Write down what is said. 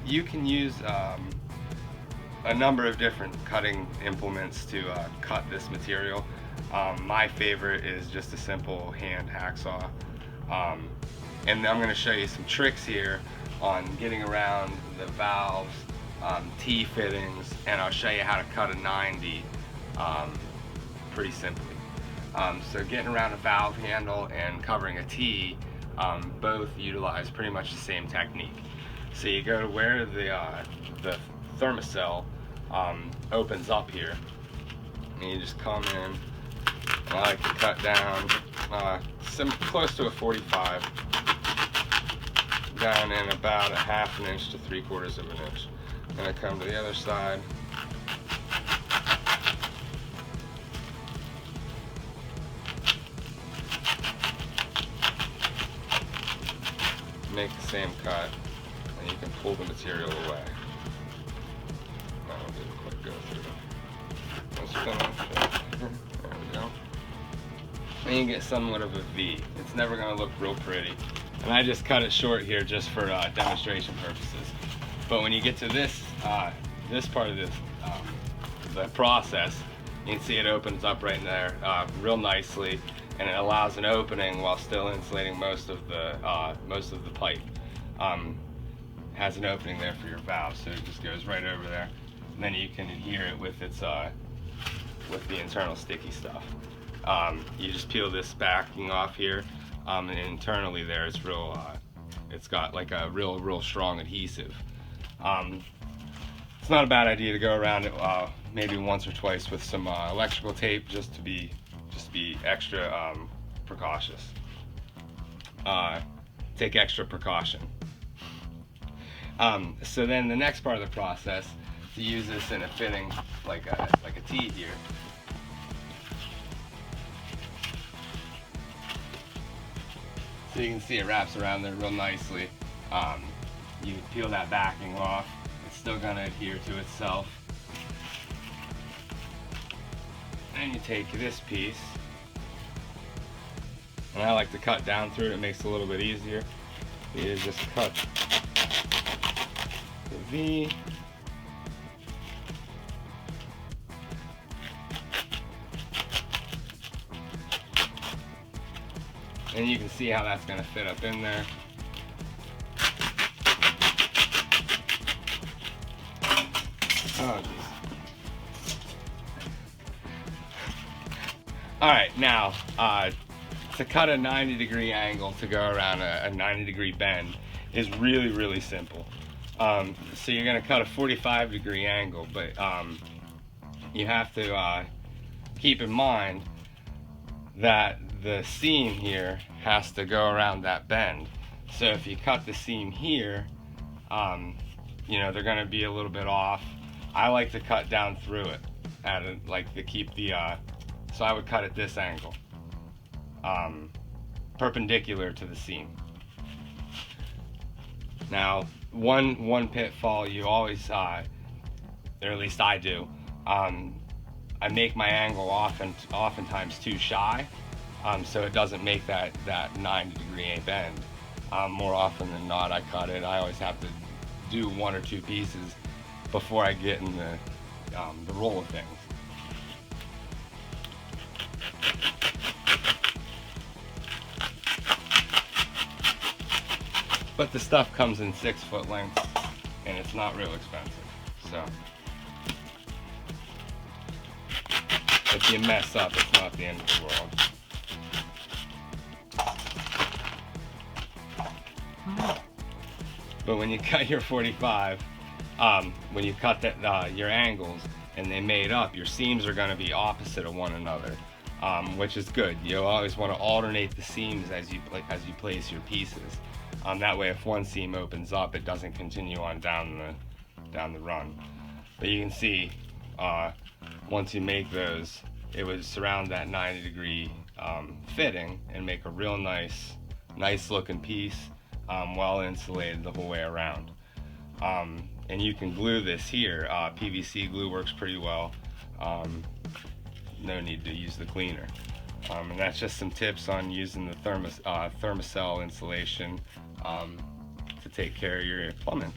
You can use a number of different cutting implements to cut this material. My favorite is just a simple hand hacksaw. And I'm going to show you some tricks here on getting around the valves, T fittings, and I'll show you how to cut a 90 pretty simply. So getting around a valve handle and covering a T, both utilize pretty much the same technique. So you go to where the Thermacell opens up here, and you just come in. I like to cut down close to a 45, down in about a half an inch to 3/4 of an inch. And I come to the other side. Make the same cut, and you can pull the material away. That didn't quite go through. Let's finish. There we go. And you get somewhat of a V. It's never going to look real pretty. And I just cut it short here just for demonstration purposes. But when you get to this this part of the process, you can see it opens up right there real nicely, and it allows an opening while still insulating most of the pipe. Has an opening there for your valve, so it just goes right over there, and then you can adhere it with its with the internal sticky stuff. You just peel this backing off here, and internally there it's real. It's got like a real strong adhesive. It's not a bad idea to go around it maybe once or twice with some electrical tape, just to be extra precautious. Take extra precaution. So then the next part of the process, to use this in a fitting like a T here. So you can see it wraps around there real nicely. You peel that backing off. It's still going to adhere to itself. And you take this piece, and I like to cut down through it. It makes it a little bit easier. You just cut the V. And you can see how that's going to fit up in there. Oh, geez. Alright, now, to cut a 90-degree angle to go around a 90-degree bend is really simple. So you're going to cut a 45-degree angle, but you have to keep in mind that the seam here has to go around that bend. So if you cut the seam here, you know, they're going to be a little bit off. I like to cut down through it, like to keep the, so I would cut at this angle, perpendicular to the seam. Now, one pitfall you always, or at least I do, I make my angle oftentimes too shy, so it doesn't make that 90-degree bend. More often than not, I cut it. I always have to do one or two pieces before I get in the roll of things. But the stuff comes in 6-foot lengths, and it's not real expensive. So if you mess up, it's not the end of the world. But when you cut your 45, when you cut that, your angles and they made up, your seams are going to be opposite of one another, which is good. You always want to alternate the seams as you place your pieces. That way, if one seam opens up, it doesn't continue on down the run. But you can see, once you make those, it would surround that 90-degree fitting and make a real nice looking piece, well insulated the whole way around. And you can glue this here. PVC glue works pretty well. No need to use the cleaner. And that's just some tips on using the Thermacell insulation to take care of your plumbing.